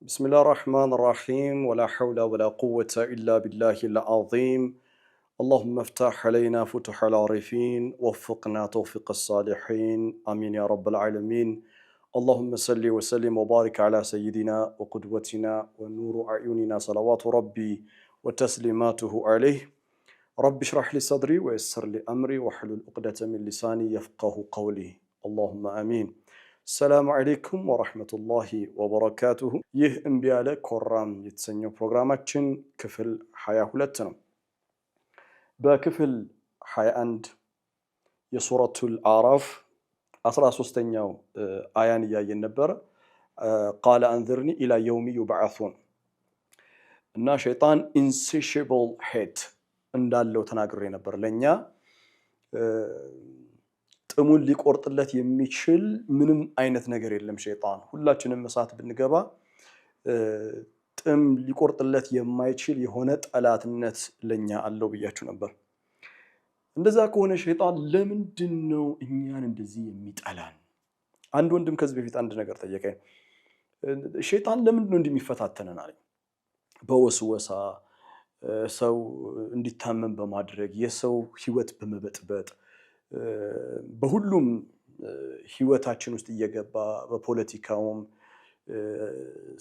بسم الله الرحمن الرحيم ولا حول ولا قوة إلا بالله العظيم. اللهم افتح علينا فتح العارفين وفقنا توفيق الصالحين آمين يا رب العالمين. اللهم صل وسلم وبارك على سيدنا وقدوتنا ونور أعيننا صلوات ربي وتسليماته عليه. رب اشرح لي صدري ويسر لي أمري واحلل عقدة من لساني يفقه قولي اللهم آمين. ሰላሙ አለይኩም ወራህመቱላሂ ወበረካቱሁ። ይህ እምቢ ያለ ኮራም የተሰኘው ፕሮግራማችን ክፍል 22 ነው። በክፍል 21 የሱረቱል አዕራፍ 13ኛው አያን እያየን ነበር። ቃለ አንዝርኒ ኢላ የውሚ ዩብዓሱን እና ሸይጣን ኢንሴሽብል ሄት እንዳለው ተናግሬ ነበር። ለኛ ጥሙን ሊቆርጥለት የሚችል ምንም አይነት ነገር የለም። ሸይጣን ሁላችንም እሳት ብንገባ ጥም ሊቆርጥለት የማይችል የሆነ ጠላትነት ለኛ አለው ብያችሁ ነበር። እንደዛ ከሆነ ሸይጣን ለምንድነው እኛን እንደዚህ የሚጠላን? አንድ ወንድም ከዚህ በፊት አንድ ነገር ጠየቀኝ። ሸይጣን ለምንድነው እንደሚፈታተነን አለኝ። በወስወሳ ሰው እንዲታመም በማድረግ የሰው ህይወት በመበጥበጥ በሁሉም ህይወታችን ውስጥ እየገባ በፖለቲካውም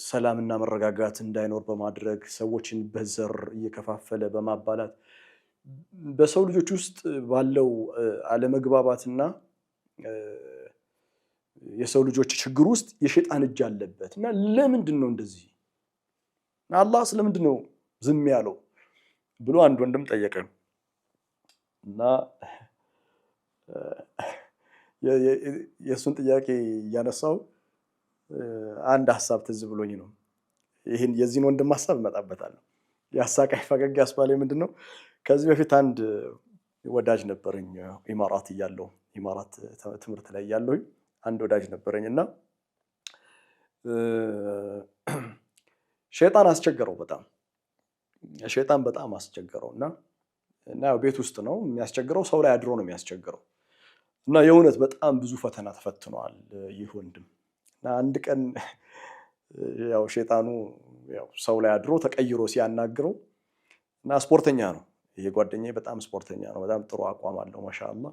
ሰላምና መረጋጋት እንዳይኖር በማድረግ ሰዎችን በዘር እየከፋፈለ በማባላት በሰው ልጆች ውስጥ ባለው አለመግባባትና የሰው ልጆች ችግር ውስጥ የሸይጣን እጅ አለበት እና ለምንድን ነው እንደዚህ አላህ ስለምንድን ነው ዝም ያለው ብሎ አንድ ወንድም ጠየቀኝ እና የሱን ጥያቄ ያነሳው አንድ ሐሳብ ትዝ ብሎኝ ነው። ይሄን የዚህን ወንድም ሐሳብ መጣበታለሁ። ያሳቀኝ ፈገግ ያስባለኝ ምንድነው? ከዚህ በፊት አንድ ወዳጅ ነበረኝ ኢማራት እያለሁ ኢማራት ትምህርት ላይ እያለሁ አንድ ወዳጅ ነበረኝና ሸይጣን አስቸገረው በጣም ሸይጣን በጣም አስቸገረውና ያው ቤት ውስጥ ነው የሚያስቸግረው፣ ሰው ላይ አድሮ ነው የሚያስቸግረው እና የእውነት በጣም ብዙ ፈተና ተፈትኗል ይህ ወንድም። እና አንድ ቀን ያው ሸይጣኑ ያው ሰው ላይ አድሮ ተቀይሮ ሲያናግረው እና ስፖርተኛ ነው ይሄ ጓደኛዬ፣ በጣም ስፖርተኛ ነው፣ በጣም ጥሩ አቋም አለው ማሻአላህ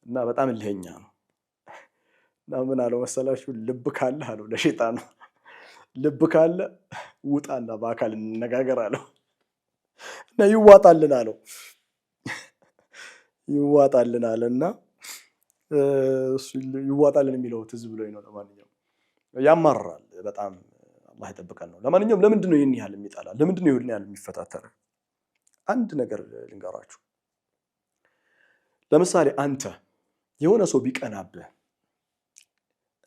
እና በጣም እልህኛ ነው። እና ምን አለው መሰላችሁ? ልብ ካለ አለው ለሸይጣኑ፣ ልብ ካለ ውጣና በአካል እንነጋገር አለው እና ይዋጣልን አለው። ይዋጣልን አለና ይዋጣልን የሚለው ትዝ ብሎኝ ነው። ለማንኛውም ያማራል በጣም አላህ ይጠብቀን ነው። ለማንኛውም ለምንድን ነው ይህን ያህል የሚጠላ? ለምንድን ነው ይህን ያህል የሚፈታተር? አንድ ነገር ልንገራችሁ። ለምሳሌ አንተ የሆነ ሰው ቢቀናብህ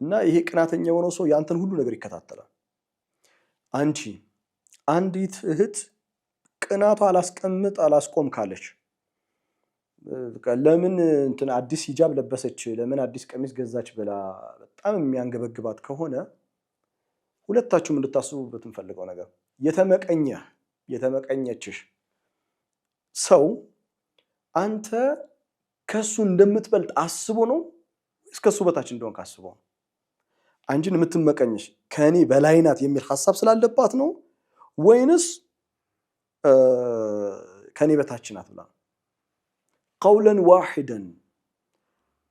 እና ይሄ ቅናተኛ የሆነ ሰው ያንተን ሁሉ ነገር ይከታተላል። አንቺ አንዲት እህት ቅናቷ አላስቆም ካለች ለምን እንትን አዲስ ሂጃብ ለበሰች፣ ለምን አዲስ ቀሚስ ገዛች ብላ በጣም የሚያንገበግባት ከሆነ ሁለታችሁም እንድታስቡበት እንፈልገው ነገር የተመቀኘችሽ ሰው አንተ ከሱ እንደምትበልጥ አስቦ ነው ወይስ ከሱ በታች እንደሆንክ አስቦ ነው? አንቺን የምትመቀኝሽ ከኔ በላይ ናት የሚል ሐሳብ ስላለባት ነው ወይንስ ከኔ በታች ናት ብላ? ቀውለን ዋሂደን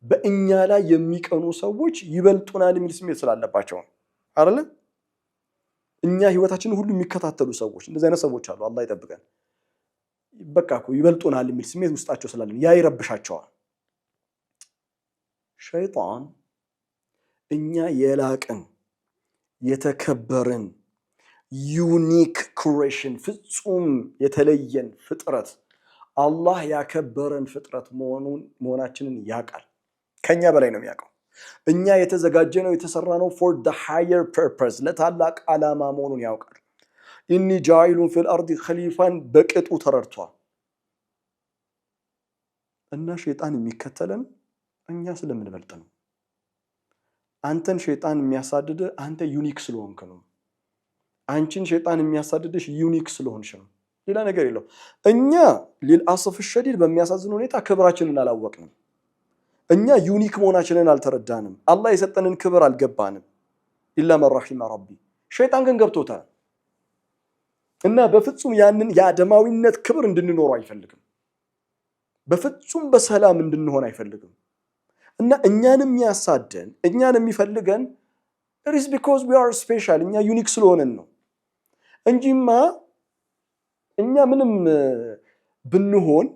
በእኛ ላይ የሚቀኑ ሰዎች ይበልጡናል የሚል ስሜት ስላለባቸው አይደለ? እኛ ህይወታችንን ሁሉ የሚከታተሉ ሰዎች እንደዚህ አይነት ሰዎች አሉ። አላህ ይጠብቀን። በቃ እኮ ይበልጡናል የሚል ስሜት ውስጣቸው ስላለ ያ ይረብሻቸዋል። ሸይጣን እኛ የላቅን የተከበርን ዩኒክ ክሬሽን ፍጹም የተለየን ፍጥረት አላህ ያከበረን ፍጥረት መሆናችንን ያውቃል። ከኛ በላይ ነው የሚያውቀው። እኛ የተዘጋጀ ነው የተሰራ ነው for the higher purpose ለታላቅ ዓላማ መሆኑን ያውቃል። ኢኒ ጃኢሉን ፊል አርዲ ኸሊፋን በቅጡ ተረድቷል። እና ሸይጣን የሚከተለን እኛ ስለምንበልጥ ነው። አንተን ሸይጣን የሚያሳድድ አንተ ዩኒክ ስለሆንክ ነው። አንቺን ሸይጣን የሚያሳድድሽ ዩኒክ ስለሆንሽ ነው። ሌላ ነገር የለው። እኛ ሊልአሰፍ ሸዲድ በሚያሳዝን ሁኔታ ክብራችንን አላወቅንም። እኛ ዩኒክ መሆናችንን አልተረዳንም። አላህ የሰጠንን ክብር አልገባንም። ኢላ መን ረሒመ ረቢ ሸይጣን ግን ገብቶታል እና በፍጹም ያንን የአደማዊነት ክብር እንድንኖረው አይፈልግም። በፍጹም በሰላም እንድንሆን አይፈልግም እና እኛንም ያሳደን እኛንም የሚፈልገን it is because we are special እኛ ዩኒክ ስለሆነን ነው እንጂማ እኛ ምንም ብንሆን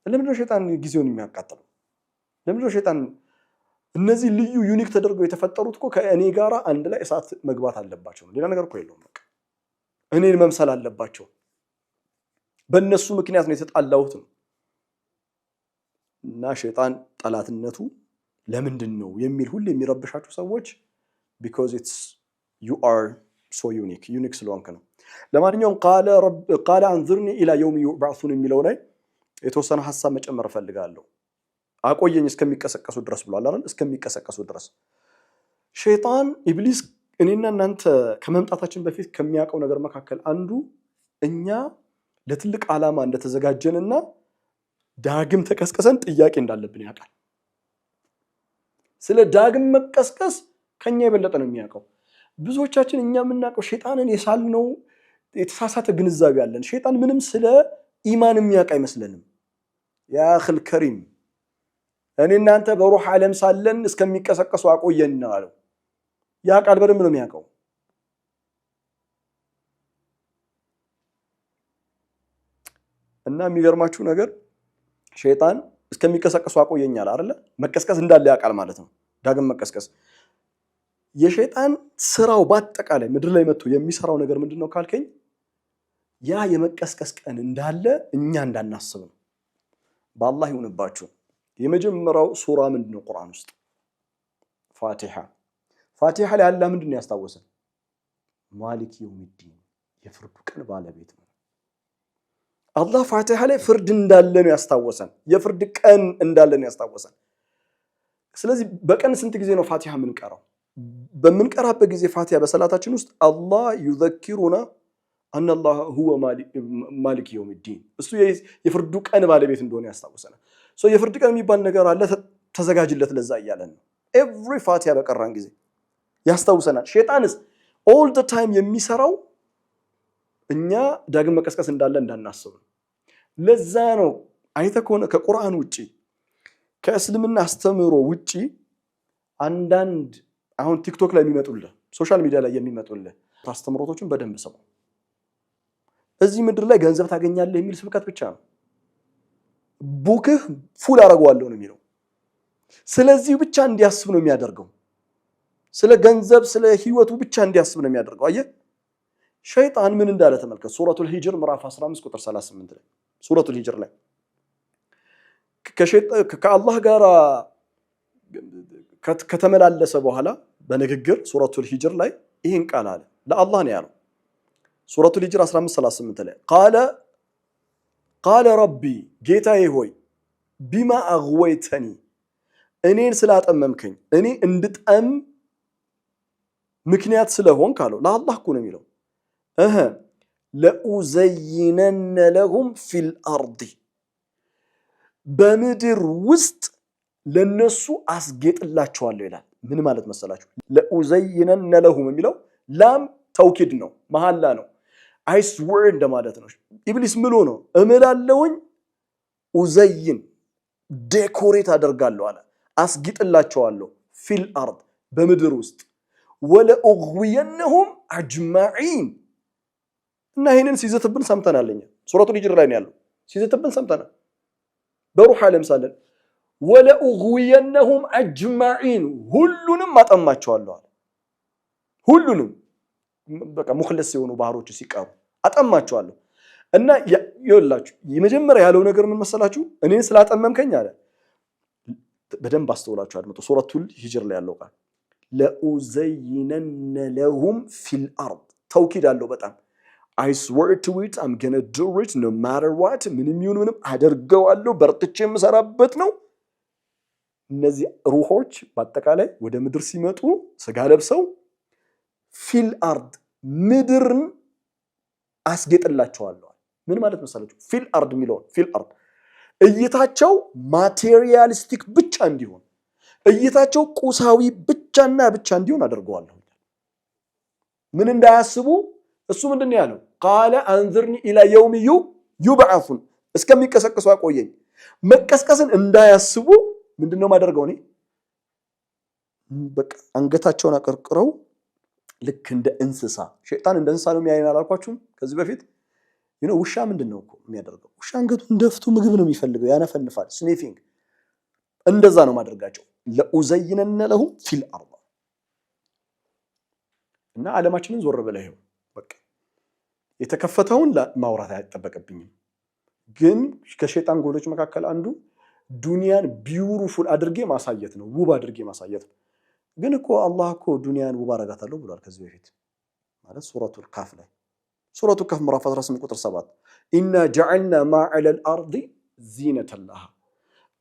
ለምን ነው ሸይጣን ጊዜውን የሚያቃጥለው? ለምን ነው ሸይጣን እነዚህ ልዩ ዩኒክ ተደርገው የተፈጠሩት እኮ ከእኔ ጋራ አንድ ላይ እሳት መግባት አለባቸው። ሌላ ነገር እኮ የለውም። በቃ እኔን መምሰል አለባቸው። በእነሱ ምክንያት ነው የተጣላሁት ነው። እና ሸይጣን ጠላትነቱ ለምንድን ነው የሚል ሁሉ የሚረብሻችሁ ሰዎች because you are so unique ስለሆንክ ነው። ለማንኛውም ቃለ አንዝርኒ ኢላ የውም ዩብዓሱን የሚለው ላይ የተወሰነ ሐሳብ መጨመር ፈልጋለሁ። አቆየኝ እስከሚቀሰቀሱ ድረስ ብሏል አይደል? እስከሚቀሰቀሱ ድረስ ሸይጣን ኢብሊስ እኔና እናንተ ከመምጣታችን በፊት ከሚያውቀው ነገር መካከል አንዱ እኛ ለትልቅ ዓላማ እንደተዘጋጀንና ዳግም ተቀስቀሰን ጥያቄ እንዳለብን ያውቃል። ስለ ዳግም መቀስቀስ ከኛ የበለጠ ነው የሚያውቀው። ብዙዎቻችን እኛ የምናውቀው ሸይጣንን የሳልነው የተሳሳተ ግንዛቤ አለን። ሸይጣን ምንም ስለ ኢማን የሚያውቅ አይመስለንም። ያ አኺል ከሪም እኔ እናንተ በሩህ ዓለም ሳለን እስከሚቀሰቀሱ አቆየን አለው። ያ ቃል በደንብ ነው የሚያውቀው። እና የሚገርማችሁ ነገር ሸይጣን እስከሚቀሰቀሱ አቆየኛል አይደለ? መቀስቀስ እንዳለ ያውቃል ማለት ነው። ዳግም መቀስቀስ የሸይጣን ስራው በአጠቃላይ ምድር ላይ መጥቶ የሚሰራው ነገር ምንድነው ካልከኝ ያ የመቀስቀስ ቀን እንዳለ እኛ እንዳናስብ ነው። በአላህ ይሁንባችሁ። የመጀመሪያው ሱራ ምንድነው? ቁርአን ውስጥ ፋቲሃ ላይ አላህ ምንድነው ያስታወሰን? ማሊክ የውሚዲን የፍርዱ ቀን ባለቤት ነው። አላህ ፋቲሃ ላይ ፍርድ እንዳለ ነው ያስታወሰን። የፍርድ ቀን እንዳለ ነው ያስታወሰን። ስለዚህ በቀን ስንት ጊዜ ነው ፋቲሃ የምንቀራው? በምንቀራበት ጊዜ ፋቲሃ በሰላታችን ውስጥ አላህ ይዘኪሩና አን አላህ ሁወ ማሊክ የውሚዲን እሱ የፍርዱ ቀን ባለቤት እንደሆነ ያስታውሰናል። የፍርድ ቀን የሚባል ነገር አለ፣ ተዘጋጅለት ለዛ እያለን ነው። ኤቭሪ ፋቲሃ በቀራን ጊዜ ያስታውሰናል። ሸይጣንስ ኦል ዘ ታይም የሚሰራው እኛ ዳግም መቀስቀስ እንዳለ እንዳናስብ ነው። ለዛ ነው አይተ ከሆነ ከቁርአን ውጪ ከእስልምና አስተምሮ ውጪ አንዳንድ አሁን ቲክቶክ ላይ የሚመጡልህ ሶሻል ሚዲያ ላይ የሚመጡልህ አስተምሮቶችን በደንብ ሰሙ። እዚህ ምድር ላይ ገንዘብ ታገኛለህ የሚል ስብከት ብቻ ነው። ቡክህ ፉል አደርገዋለሁ ነው የሚለው። ስለዚህ ብቻ እንዲያስብ ነው የሚያደርገው። ስለ ገንዘብ ስለ ህይወቱ ብቻ እንዲያስብ ነው የሚያደርገው። አየህ ሸይጣን ምን እንዳለ ተመልከት። ሱረቱል ሂጅር ምዕራፍ 15 ቁጥር 38 ላይ ሱረቱል ሂጅር ላይ ከአላህ ጋር ከተመላለሰ በኋላ በንግግር ሱረቱል ሂጅር ላይ ይህን ቃል አለ። ለአላህ ነው ያለው። ሱረቱል ሂጅር 15:38 ላይ ቃለ ረቢ ጌታዬ ሆይ ቢማ አግወይተኒ እኔን ስላጠመምከኝ እኔ እንድጠም ምክንያት ስለሆን ካለው ለአላህ እኮ ነው የሚለው ለኡዘይነነ ለሁም ፊል አርዲ በምድር ውስጥ ለነሱ አስጌጥላቸዋለሁ ይላል። ምን ማለት መሰላችሁ? ለኡዘይነነ ለሁም የሚለው ላም ተውኪድ ነው፣ መሐላ ነው። አይ ስዌር እንደማለት ነው። ኢብሊስ ምሎ ነው እምላለሁኝ ኡዘይን ዴኮሬት አደርጋለሁ አለ፣ አስጌጥላቸዋለሁ ፊል አርድ በምድር ውስጥ ወለኡግዊየነሁም አጅማዒን እና ይሄንን ሲዘትብን ሰምተናል። እኛ ሱረቱል ሂጅር ላይ ነው ያለው። ሲዘትብን ሰምተናል። በሩህ ዓለም ሳለን ወለኡግዊየነሁም አጅማዒን ሁሉንም አጠማቸዋለሁ አለ። ሁሉንም በቃ ሙኽለስ የሆኑ ባህሮች ሲቀሩ አጠማቸዋለሁ። እና ይኸውላችሁ የመጀመሪያ ያለው ነገር ምን መሰላችሁ? እኔን ስላጠመምከኝ አለ። በደንብ አስተውላችሁ አድምጡ። ሱረቱል ሂጅር ላይ ያለው ቃል ለኡዘይነነ ለሁም ፊል አርድ ተውኪድ አለው በጣም I swear to it, I'm gonna do it no matter what. ምንም ይሁን ምንም አደርገዋለሁ፣ በርትቼ የምሰራበት ነው። እነዚህ ሩሆች በአጠቃላይ ወደ ምድር ሲመጡ ስጋ ለብሰው ፊል አርድ ምድርን አስጌጥላቸዋለሁ። ምን ማለት መሰላችሁ? ፊል አርድ የሚለው ፊል አርድ እይታቸው ማቴሪያሊስቲክ ብቻ እንዲሆን፣ እይታቸው ቁሳዊ ብቻና ብቻ እንዲሆን አደርገዋለሁ። ምን እንዳያስቡ እሱ ምንድነው ያለው قال انظرني الى يوم يبعثون እስከሚቀሰቀሱ አቆየኝ መቀስቀስን እንዳያስቡ ምንድነው ማደርገው እኔ በቃ አንገታቸውን አቀርቅረው ልክ እንደ እንስሳ ሸይጣን እንደ እንስሳ ነው የሚያየናል አልኳችሁም ከዚህ በፊት ውሻ ምንድነው እኮ የሚያደርገው ውሻ አንገቱን ደፍቶ ምግብ ነው የሚፈልገው ያነፈንፋል ስኒፊንግ እንደዛ ነው ማድረጋቸው ለኡዘይነነ ለሁም ፊል አርض እና ዓለማችንን ዞር ብለው ይሄው በቃ የተከፈተውን ማውራት አይተበቀብኝም ግን ከሸይጣን ጎሎች መካከል አንዱ ዱንያን ቢዩቲፉል አድርጌ ማሳየት ነው ውብ አድርጌ ማሳየት ነው ግን እኮ አላህ እኮ ዱንያን ውብ አረጋታለሁ ብሏል ከዚህ በፊት ማለት ሱረቱል ካፍ ላይ ሱረቱል ካፍ ምዕራፍ 18 ቁጥር 7 ኢና ጀዐልና ማ ዐለል አርዲ ዚነተን ለሃ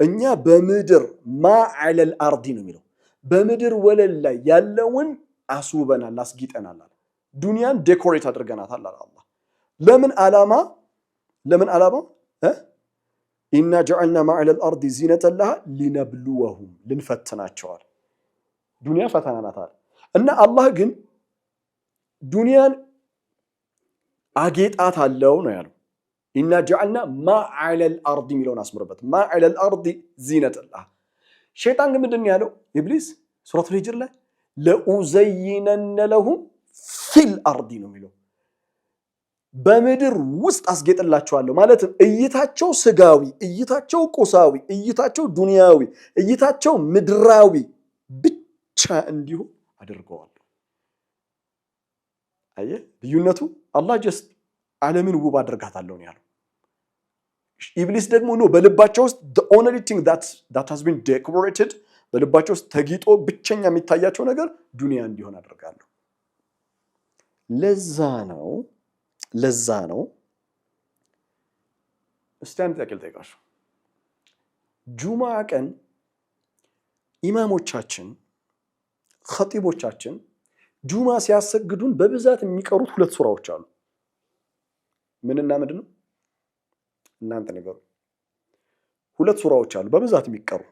እኛ በምድር ማ ዐለል አርዲ ነው የሚለው በምድር ወለል ላይ ያለውን አስውበናል አስጊጠናል ዱንያን ዴኮሬት አድርገናታል አላህ ለምን ዓላማ ኢና ጀዐልና ማ ዐለል አርዲ ዚነተን ለሃ ሊነብሉወሁም ልንፈትናቸዋል ዱንያ ፈተና ናት እና አላህ ግን ዱንያን አጌጣት አለው ነው ያለው ኢና ጀዐልና ማ ዐለል አርዲ ሚለውን አስምርበት ማ ዐለል አርዲ ዚነተን ለሃ ሸይጣን ግን ምንድነው ያለው ኢብሊስ ሱረቱል ሂጅር ላይ ለኡዘይነነ ለሁም ፊል አርዲ ነው የሚለው በምድር ውስጥ አስጌጥላቸዋለሁ ማለትም እይታቸው ስጋዊ እይታቸው ቁሳዊ እይታቸው ዱንያዊ እይታቸው ምድራዊ ብቻ እንዲሁ አድርገዋለሁ አየ ልዩነቱ አላህ ጀስት ዓለምን ውብ አድርጋታለሁ ነው ያለው ኢብሊስ ደግሞ ነው በልባቸው ውስጥ the only thing that has been decorated በልባቸው ውስጥ ተጊጦ ብቸኛ የሚታያቸው ነገር ዱንያ እንዲሆን አድርጋለሁ ለዛ ነው እስቲ አንድ ጥያቄ ልጠይቃችሁ ጁሙዓ ቀን ኢማሞቻችን ኸጢቦቻችን ጁሙዓ ሲያሰግዱን በብዛት የሚቀሩት ሁለት ሱራዎች አሉ ምንና ምንድነው እናንተ ነገሩ ሁለት ሱራዎች አሉ በብዛት የሚቀሩ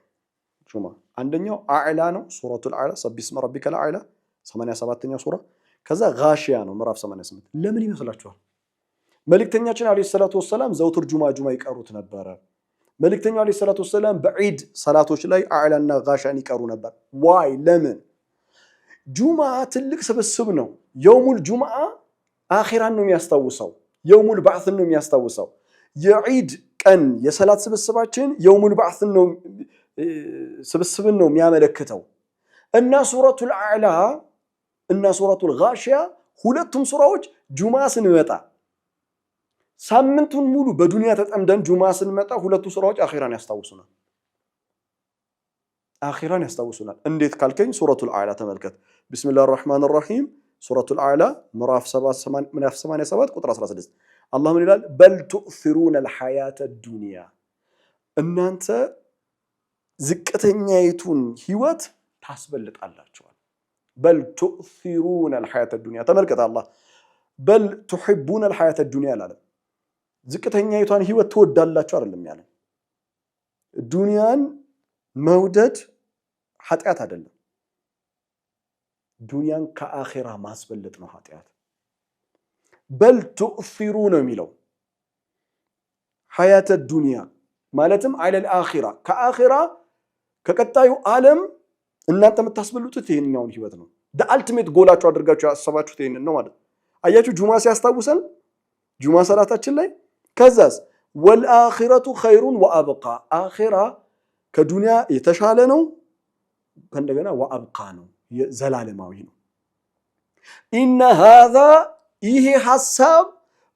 ጁሙዓ አንደኛው አዕላ ነው ሱረቱል አዕላ ሰቢስመ ረቢከል አዕላ 87ኛው ሱራ ከዛ ጋሺያ ነው ምዕራፍ 88 ለምን ይመስላችኋል መልእክተኛችን አለይሂ ሰላቱ ወሰለም ዘውትር ጁሙዓ ይቀሩት ነበር መልእክተኛው አለይሂ ሰላቱ ወሰለም በዒድ ሰላቶች ላይ አዕላና ጋሻን ይቀሩ ነበር ዋይ ለምን ጁሙዓ ትልቅ ስብስብ ነው የውሙል ጁሙዓ አኺራን ነው የሚያስታውሰው የውሙል ባዕስን ነው የሚያስታውሰው የዒድ ቀን የሰላት ስብስባችን የውሙል ባዕስን ነው ስብስብን ነው የሚያመለክተው እና ሱረቱል አዕላ እና ሱረቱል ጋሺያ ሁለቱም ሱራዎች ጁሙዓ ስንመጣ ሳምንቱን ሙሉ በዱንያ ተጠምደን ጁሙዓ ስንመጣ ሁለቱ ሱራዎች አኺራን ያስታውሱናል እንዴት ካልከኝ ሱረቱል አዕላ ተመልከት ቢስሚላሂር ረህማኒር ረሂም ሱረቱል አዕላ ምዕራፍ 87 ቁጥር 16 አላህ ምን ይላል በል ቱእሲሩነል ሐያተ ዱንያ እናንተ ዝቅተኛይቱን ህይወት ታስበልጣላችኋል በል ቱእሲሩነል ሐያተ ዱንያ ተመልከት አላህ በል ትሕቡነል ሐያተ ዱንያ አላለም ዝቅተኛይቷን ህይወት ትወዳላችሁ አይደለም ያለው ዱንያን መውደድ ኃጢአት አይደለም ዱንያን ከአኺራ ማስበለጥ ነው ኃጢአት በል ትኡሲሩነ የሚለው ሐያተ ዱንያ ማለትም ዐለል አኺራ ከአኺራ ከቀጣዩ ዓለም እናንተ የምታስበልጡት ይሄንኛውን ህይወት ነው the ultimate ጎላችሁ አድርጋችሁ ያሰባችሁት ይሄንን ነው ማለት አያችሁ ጁሙዓ ሲያስታውሰን ጁሙዓ ሰላታችን ላይ ከዛስ ወልአኺረቱ ኸይሩን ወአብቃ አኺራ ከዱንያ የተሻለ ነው እንደገና ወአብቃ ነው ዘላለማዊ ነው ኢነ ሃዛ ይሄ ሐሳብ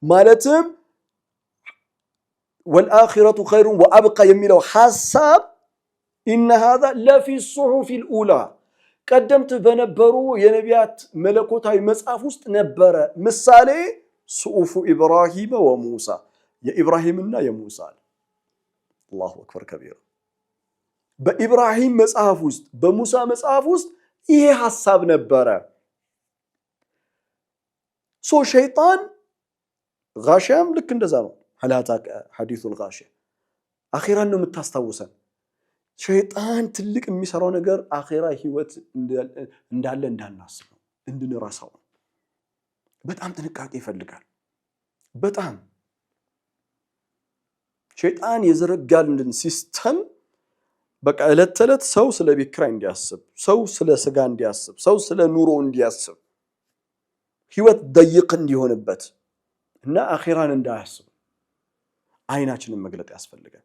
ማለትም ወልአኺረቱ ኸይሩን ወአብቃ የሚለው ሐሳብ ኢነ ሃዛ ለፊ ሱሑፊል ኡላ ቀደምት በነበሩ የነቢያት መለኮታዊ መጽሐፍ ውስጥ ነበረ ምሳሌ ሱሑፉ ኢብራሂም ወሙሳ የኢብራሂምና የሙሳ አላሁ አክበር ከቢራ በኢብራሂም መጽሐፍ ውስጥ በሙሳ መጽሐፍ ውስጥ ይሄ ሐሳብ ነበረ ሸይጣን ጋሺያም ልክ እንደዛ ነው ሐላታ ሐዲሱል ጋሺያ አኺራን ነው የምታስታውሰን ሸይጣን ትልቅ የሚሰራው ነገር አኺራ ህይወት እንዳለ እንዳናስብ እንድንረሳው በጣም ጥንቃቄ ይፈልጋል። በጣም ሸይጣን የዘረጋልን ሲስተም በቃ እለት ተለት ሰው ስለ ቤት ኪራይ እንዲያስብ፣ ሰው ስለ ስጋ እንዲያስብ፣ ሰው ስለ ኑሮ እንዲያስብ፣ ህይወት ደይቅ እንዲሆንበት እና አኺራን እንዳያስብ አይናችንን መግለጥ ያስፈልጋል።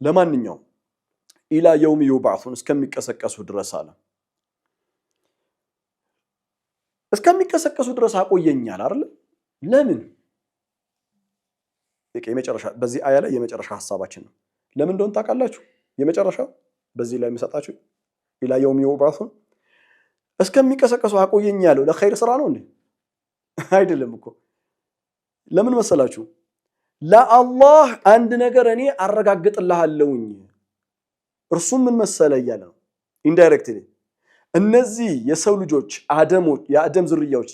ለማንኛውም ኢላ የውም ዩብዓሱን እስከሚቀሰቀሱ ድረስ አለ እስከሚቀሰቀሱ ድረስ አቆየኛል አይደል? ለምን? የመጨረሻ በዚህ አያ ላይ የመጨረሻ ሐሳባችን ነው። ለምን እንደሆነ ታውቃላችሁ? የመጨረሻው በዚህ ላይ የምሰጣችሁ ኢላ የውም ዩብዓሱን እስከሚቀሰቀሱ አቆየኛለሁ ለኸይር ስራ ነው እንዴ? አይደለም እኮ። ለምን መሰላችሁ? ለአላህ አንድ ነገር እኔ አረጋግጥልሃለሁኝ። እርሱም ምን መሰለ እያለ ነው ኢንዳይሬክትሊ እነዚህ የሰው ልጆች አደሞች የአደም ዝርያዎች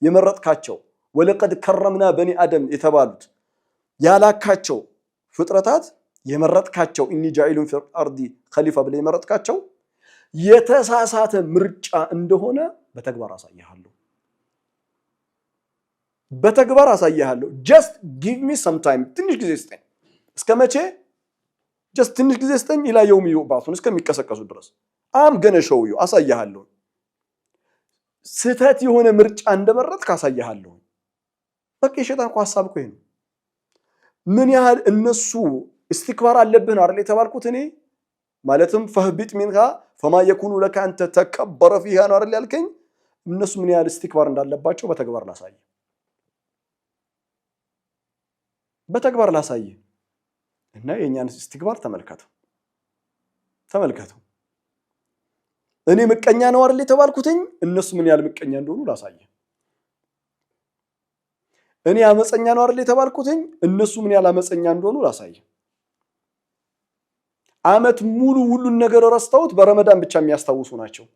የመረጥካቸው ወለቀድ ከረምና በኒ አደም የተባሉት ያላካቸው ፍጥረታት የመረጥካቸው ኢኒ ጃኢሉን ፊል አርዲ ኸሊፋ ብለ የመረጥካቸው የተሳሳተ ምርጫ እንደሆነ በተግባር አሳያለሁ። በተግባር አሳያለሁ። just give me some time ትንሽ ጊዜ ስጠኝ። እስከመቼ? just ትንሽ ጊዜ ስጠኝ። ኢላ የውም ዩብዓሱን እስከሚቀሰቀሱ ድረስ አም ገነሸውዩ አሳያለሁ። ስህተት የሆነ ምርጫ እንደመረጥክ አሳያለሁ። በቃ የሸይጣን ሐሳብ እኮ ይሄ ነው። ምን ያህል እነሱ استكبار አለብህ ነው አይደል የተባልኩት እኔ ማለትም ፈህቢጥ ሚንሃ فما يكون لك أن تتكبر فيها ነው አይደል ያልከኝ። እነሱ ምን ያህል استكبار እንዳለባቸው በተግባር ላሳይ እና የኛን استكبار ተመልከቱ። እኔ ምቀኛ ነው አይደል የተባልኩትኝ እነሱ ምን ያህል ምቀኛ እንደሆኑ ላሳይ። እኔ አመፀኛ ነው አይደል የተባልኩትኝ እነሱ ምን ያህል አመፀኛ እንደሆኑ ላሳይ። አመት ሙሉ ሁሉን ነገር ረስተውት በረመዳን ብቻ የሚያስታውሱ ናቸው።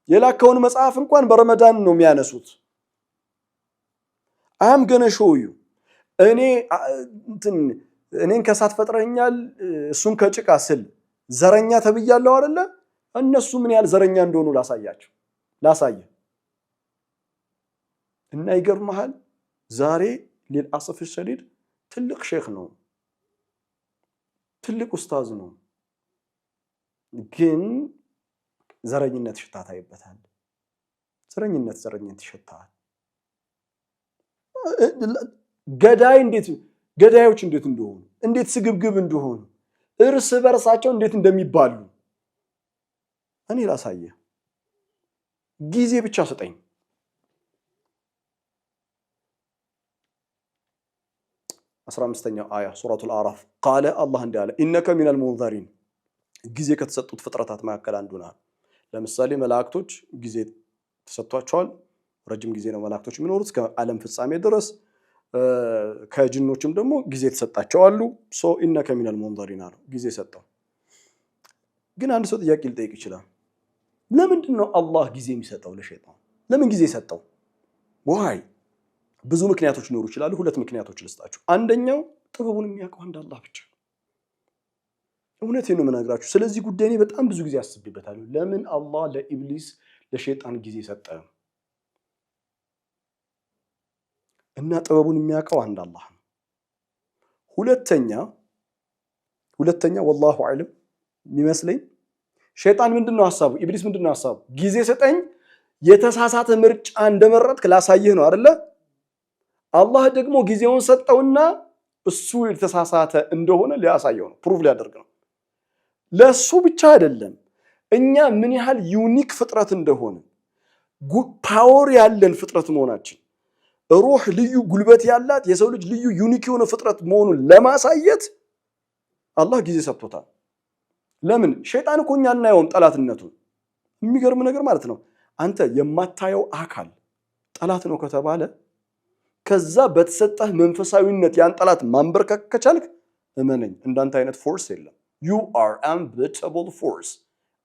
የላከውን መጽሐፍ እንኳን በረመዳን ነው የሚያነሱት። አም ገነሾዩ እኔን ከሳት ፈጥረኛል እሱን ከጭቃ ስል ዘረኛ ተብያለሁ አይደለ? እነሱ ምን ያህል ዘረኛ እንደሆኑ ላሳየ እና ይገርምሃል ዛሬ ለልአሰፍ ሸዲድ ትልቅ ሼክ ነው፣ ትልቅ ኡስታዝ ነው፣ ግን ዘረኝነት ሽታ ታይበታል። ዘረኝነት ይሸታል። ገዳዮች እንዴት እንደሆኑ እንዴት ስግብግብ እንደሆኑ እርስ በርሳቸው እንዴት እንደሚባሉ እኔ ላሳየ። ጊዜ ብቻ ስጠኝ። 15ኛው አያ ሱረቱል አዕራፍ ቃለ አላህ እንዳለ ኢነከ ሚነል ሙንዘሪን ጊዜ ከተሰጡት ፍጥረታት መካከል አንዱ ነህ። ለምሳሌ መላእክቶች ጊዜ ተሰጥቷቸዋል። ረጅም ጊዜ ነው መላእክቶች የሚኖሩት እስከ ዓለም ፍጻሜ ድረስ። ከጅኖችም ደግሞ ጊዜ ተሰጣቸው አሉ። ኢነከ ሚነል ሙንዘሪን አለ ጊዜ ሰጠው። ግን አንድ ሰው ጥያቄ ሊጠይቅ ይችላል። ለምንድን ነው አላህ ጊዜ የሚሰጠው ለሸይጣን? ለምን ጊዜ ሰጠው? ዋይ ብዙ ምክንያቶች ሊኖሩ ይችላሉ። ሁለት ምክንያቶች ልስጣችሁ። አንደኛው ጥበቡን የሚያውቀው አንድ አላህ ብቻ። እውነቴን ነው የምነግራችሁ። ስለዚህ ጉዳይ እኔ በጣም ብዙ ጊዜ አስቤበታለሁ። ለምን አላህ ለኢብሊስ ለሸይጣን ጊዜ ሰጠ? እና ጥበቡን የሚያውቀው አንድ አላህ ነው። ሁለተኛ ወላሁ አዕለም የሚመስለኝ ሸይጣን ምንድነው ሐሳቡ? ኢብሊስ ምንድነው ሐሳቡ? ጊዜ ሰጠኝ የተሳሳተ ምርጫ እንደመረጥክ ላሳይህ ነው አይደለ? አላህ ደግሞ ጊዜውን ሰጠውና እሱ የተሳሳተ እንደሆነ ሊያሳየው ነው፣ ፕሩቭ ሊያደርግ ነው። ለሱ ብቻ አይደለም እኛ ምን ያህል ዩኒክ ፍጥረት እንደሆነ ፓወር ያለን ፍጥረት መሆናችን ሩህ ልዩ ጉልበት ያላት የሰው ልጅ ልዩ ዩኒክ የሆነ ፍጥረት መሆኑን ለማሳየት አላህ ጊዜ ሰጥቶታል። ለምን? ሸይጣን እኮ እኛ እናየውም ጠላትነቱን። የሚገርም ነገር ማለት ነው። አንተ የማታየው አካል ጠላት ነው ከተባለ ከዛ በተሰጠህ መንፈሳዊነት ያን ጠላት ማንበርከክ ከቻልክ እመነኝ እንዳንተ አይነት ፎርስ የለም። you are unbeatable force።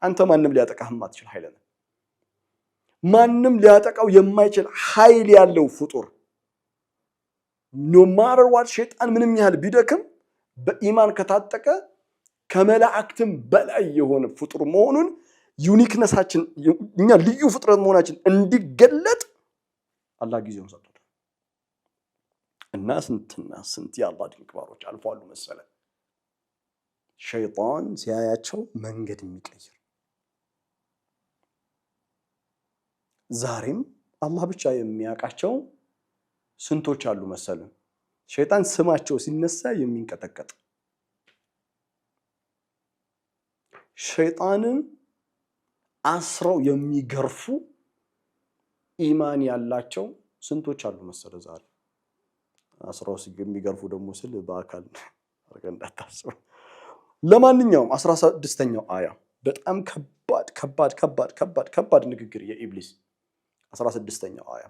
አንተ ማንም ሊያጠቃህ የማትችል ኃይል ነህ። ማንም ሊያጠቃው የማይችል ኃይል ያለው ፍጡር no matter what ሸይጣን ምንም ያህል ቢደክም በኢማን ከታጠቀ ከመላእክትም በላይ የሆነ ፍጡር መሆኑን ዩኒክነሳችን እኛ ልዩ ፍጥረት መሆናችን እንዲገለጥ አላህ ጊዜውን ሰጥቶታል። እና ስንት የአላህ ድንቅ ባሮች አልፈዋል መሰለ ሸይጣን ሲያያቸው መንገድ የሚቀይር። ዛሬም አላህ ብቻ የሚያውቃቸው ስንቶች አሉ መሰለ ሸይጣን ስማቸው ሲነሳ የሚንቀጠቀጥ ሸይጣንን አስረው የሚገርፉ ኢማን ያላቸው ስንቶች አሉ መሰለ ዛሬ። አስረው የሚገርፉ ደግሞ ስል በአካል አርገን እንዳታስቡ። ለማንኛውም 16ኛው አያ በጣም ከባድ ንግግር የኢብሊስ 16ኛው አያ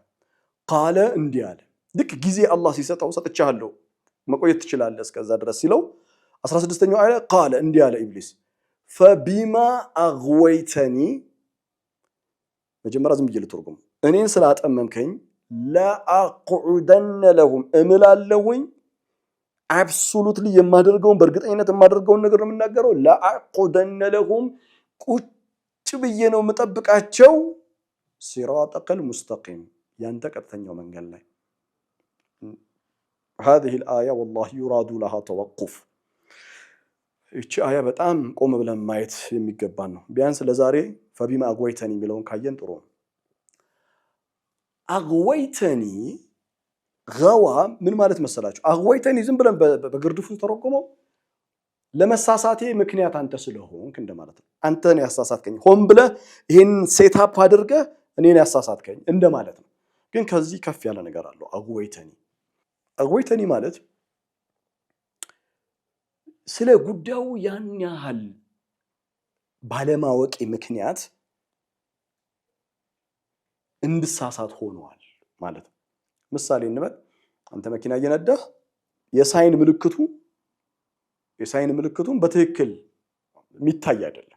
ቃለ እንዲህ አለ። ልክ ጊዜ አላህ ሲሰጠው ሰጥቻለሁ መቆየት ትችላለህ እስከዛ ድረስ ሲለው 16ኛው አያ ቃለ እንዲህ አለ ኢብሊስ ፈቢማ አግወይተኒ መጀመሪያ ዝም ብዬ ልተርጉም እኔን ስላጠመምከኝ ለአቅዑደነ ለሁም እምላለሁኝ አብሶሉትሊ የማደርገውን በእርግጠኝነት የማደርገውን ነገር ነው የምናገረው ለአቅዑደነ ለሁም ቁጭ ብዬ ነው የምጠብቃቸው ሲራጠቀል ሙስተቂም ያንተ ቀጥተኛው መንገድ ላይ هذه الآية والله يراد لها توقف እቺ አያ በጣም ቆም ብለን ማየት የሚገባን ነው። ቢያንስ ለዛሬ ፈቢማ አግወይተኒ የሚለውን ካየን ጥሩ ነው። አግወይተኒ ገዋ ምን ማለት መሰላችሁ? አግወይተኒ ዝም ብለን በግርድፉ ተረጎመው ለመሳሳቴ ምክንያት አንተ ስለሆንክ እንደማለት ነው። አንተን ያሳሳትከኝ ሆን ብለህ ይሄን ሴትአፕ አድርገህ እኔን ያሳሳትከኝ እንደማለት ነው። ግን ከዚህ ከፍ ያለ ነገር አለው። አግወይተኒ ማለት ስለ ጉዳዩ ያን ያህል ባለማወቅ ምክንያት እንድሳሳት ሆኗል ማለት ነው። ምሳሌ እንበል አንተ መኪና እየነዳህ የሳይን ምልክቱን በትክክል የሚታይ አይደለም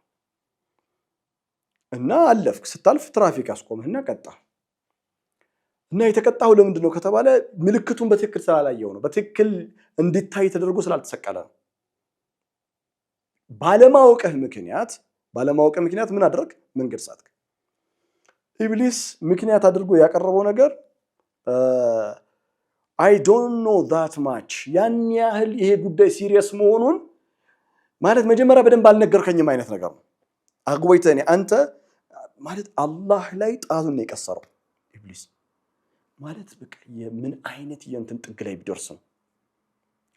እና አለፍክ። ስታልፍ ትራፊክ አስቆምህና ቀጣ እና የተቀጣው ለምንድን ነው ከተባለ ምልክቱን በትክክል ስላላየው ነው። በትክክል እንዲታይ ተደርጎ ስላልተሰቀለ ነው። ባለማወቅህ ምክንያት ምን አደረግ? መንገድ ሳትክ። ኢብሊስ ምክንያት አድርጎ ያቀረበው ነገር I don't know that much ያን ያህል ይሄ ጉዳይ ሲሪየስ መሆኑን ማለት መጀመሪያ በደንብ አልነገርከኝም አይነት ነገር ነው። አግወይተኒ አንተ ማለት አላህ ላይ ጣቱን ነው የቀሰረው ኢብሊስ ማለት በቃ የምን አይነት የእንትን ጥግ ላይ ቢደርስ ነው።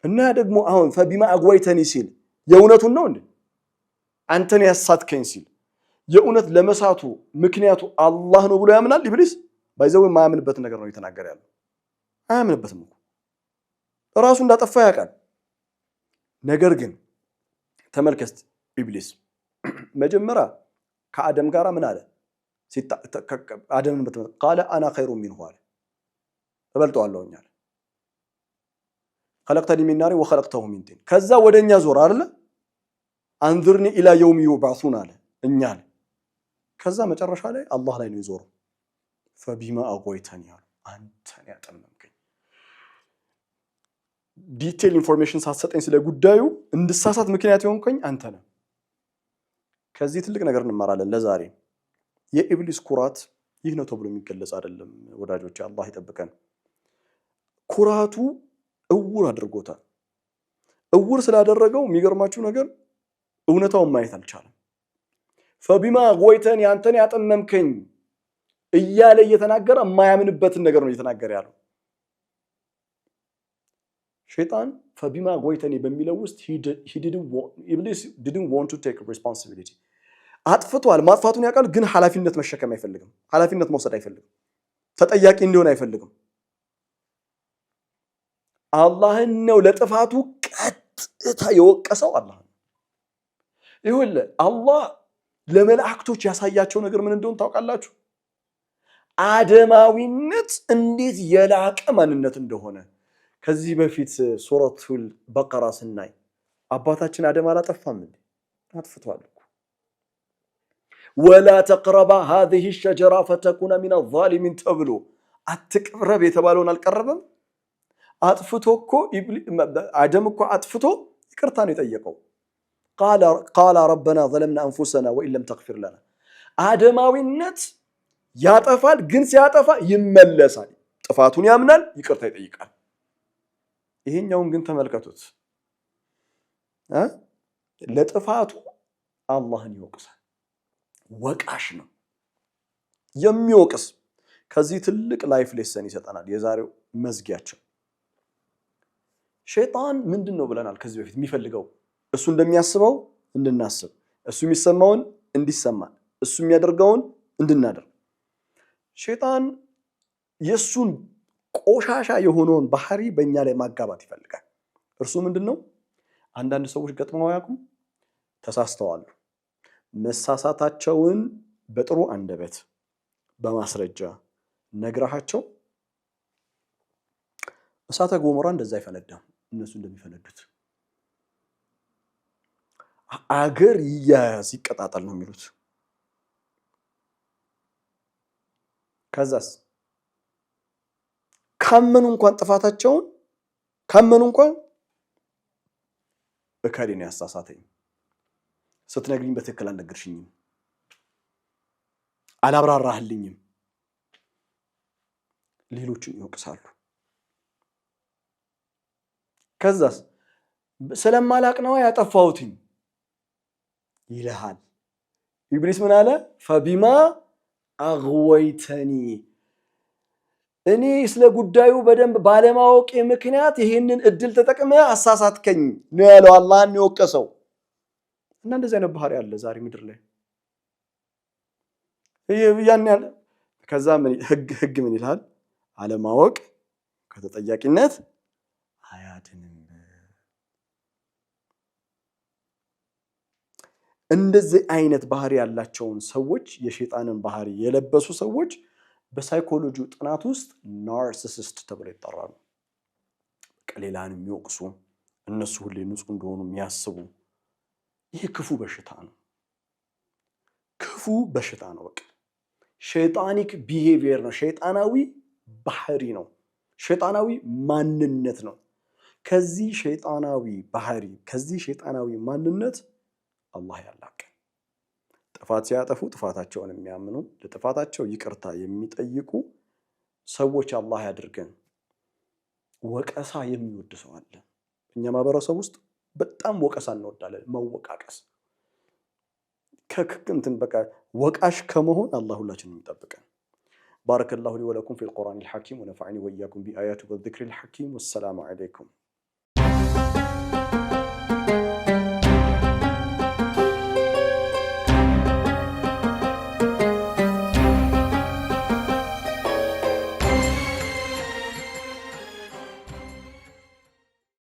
እና ደግሞ አሁን ፈቢማ አግወይተኒ ሲል የእውነቱን ነው እንዴ? አንተን ያሳትከኝ ሲል የእውነት ለመሳቱ ምክንያቱ አላህ ነው ብሎ ያምናል ኢብሊስ? ባይዘው የማያምንበት ነገር ነው እየተናገረ ያለው። አያምንበትም እኮ ራሱ እንዳጠፋ ያውቃል። ነገር ግን ተመልከት ኢብሊስ መጀመሪያ ከአደም ጋር ምን አለ? አደምን ቃለ አና ኸይሩ ሚንሁ አለ ተበልጠዋለሁኝ አለ። خلقتني من نار وخلقته من طين ከዛ ወደኛ ዞር አይደለ አንዝርኒ ኢላ የውም ይባሱን አለ እኛን። ከዛ መጨረሻ ላይ አላህ ላይ ነው ይዞረው ፈቢማ አግወይተኒ አለ አንተን ያጠመምከኝ። ዲቴል ኢንፎርሜሽን ሳትሰጠኝ ስለ ጉዳዩ እንድሳሳት ምክንያት የሆንከኝ አንተ ነህ። ከዚህ ትልቅ ነገር እንማራለን ለዛሬ። የኢብሊስ ኩራት ይህ ነው ተብሎ የሚገለጽ አይደለም ወዳጆች፣ አላህ ይጠብቀን። ኩራቱ እውር አድርጎታል። እውር ስላደረገው የሚገርማችሁ ነገር እውነታውን ማየት አልቻለም። ፈቢማ አግወይተኒ አንተን ያጠመምከኝ እያለ እየተናገረ የማያምንበትን ነገር ነው እየተናገረ ያለው። ሸይጣን ፈቢማ አግወይተኒ በሚለው ውስጥ ኢብሊስ didn't want to take responsibility አጥፍቷል። ማጥፋቱን ያውቃል፣ ግን ኃላፊነት መሸከም አይፈልግም። ኃላፊነት መውሰድ አይፈልግም። ተጠያቂ እንዲሆን አይፈልግም። አላህን ነው ለጥፋቱ ቀጥታ የወቀሰው አላህ ነው። ይኸውልህ አላህ ለመላእክቶች ያሳያቸው ነገር ምን እንደሆነ ታውቃላችሁ? አደማዊነት እንዴት የላቀ ማንነት እንደሆነ ከዚህ በፊት ሱረቱል በቀራ ስናይ አባታችን አደም አላጠፋም እንዴ? አጥፍቷል እኮ። ወላ ተቅረባ هذه الشجرة فتكون من الظالمين ተብሎ አትቅረብ የተባለውን አልቀረበም? አጥፍቶ እኮ አደም እኮ አጥፍቶ ይቅርታ ነው የጠየቀው። قال ربنا ظلمنا انفسنا وان لم تغفر لنا። አደማዊነት ያጠፋል፣ ግን ሲያጠፋ ይመለሳል። ጥፋቱን ያምናል፣ ይቅርታ ይጠይቃል። ይሄኛውን ግን ተመልከቱት ለጥፋቱ አላህን ይወቅሳል። ወቃሽ ነው የሚወቅስ። ከዚህ ትልቅ ላይፍ ሌሰን ይሰጠናል የዛሬው መዝጊያችን። ሸይጣን ምንድን ነው ብለናል ከዚህ በፊት የሚፈልገው እሱ እንደሚያስበው እንድናስብ፣ እሱ የሚሰማውን እንዲሰማን፣ እሱ የሚያደርገውን እንድናደርግ። ሸይጣን የሱን ቆሻሻ የሆነውን ባህሪ በእኛ ላይ ማጋባት ይፈልጋል። እርሱ ምንድን ነው? አንዳንድ ሰዎች ገጥመው አያውቁም? ተሳስተዋል። መሳሳታቸውን በጥሩ አንደበት በማስረጃ ነግራቸው እሳተ ገሞራ እንደዛ አይፈነዳም እነሱ እንደሚፈነዱት። አገር ይያያዝ ይቀጣጣል ነው የሚሉት። ከዛስ ካመኑ እንኳን ጥፋታቸውን ካመኑ እንኳን እከሌ ነው ያሳሳተኝ፣ ስትነግሪኝ በትክክል አልነገርሽኝም፣ አላብራራህልኝም፣ ሌሎችን ይወቅሳሉ። ከዛስ ስለማላቅ ነው ያጠፋሁትኝ ይልሃል። ኢብሊስ ምን አለ? ፈቢማ አግወይተኒ፣ እኔ ስለ ጉዳዩ በደንብ ባለማወቅ ምክንያት ይሄንን እድል ተጠቅመ አሳሳትከኝ ነው ያለው። አላህን የወቀሰው። እና እንደዚህ አይነት ባህሪ አለ ዛሬ ምድር ላይ። ያን ያለ ከዛ ህግ ምን ይላል? አለማወቅ ከተጠያቂነት አያድንም። እንደዚህ አይነት ባህሪ ያላቸውን ሰዎች፣ የሸይጣንን ባህሪ የለበሱ ሰዎች በሳይኮሎጂው ጥናት ውስጥ ናርሲሲስት ተብለው ይጠራሉ። ሌላን የሚወቅሱ፣ እነሱ ሁሌ ንጹህ እንደሆኑ የሚያስቡ። ይህ ክፉ በሽታ ነው። ክፉ በሽታ ነው። በቃ ሸይጣኒክ ቢሄቪየር ነው። ሸይጣናዊ ባህሪ ነው። ሸይጣናዊ ማንነት ነው። ከዚህ ሸይጣናዊ ባህሪ፣ ከዚህ ሸይጣናዊ ማንነት አላህ ያላቀ። ጥፋት ሲያጠፉ ጥፋታቸውን የሚያምኑ፣ ለጥፋታቸው ይቅርታ የሚጠይቁ ሰዎች አላህ ያድርገን። ወቀሳ የሚወድ ሰው አለ እኛ ማህበረሰብ ውስጥ። በጣም ወቀሳ እንወዳለን፣ መወቃቀስ። ከክንትን በቃ ወቃሽ ከመሆን አላህ ሁላችንም ይጠብቀን። ባረከላሁ ሊ ወለኩም ፊል ቁርአኒል ሐኪም ወነፈዐኒ ወኢያኩም ቢአያቲሂ ወዚክሪል ሐኪም። ወሰላሙ ዐለይኩም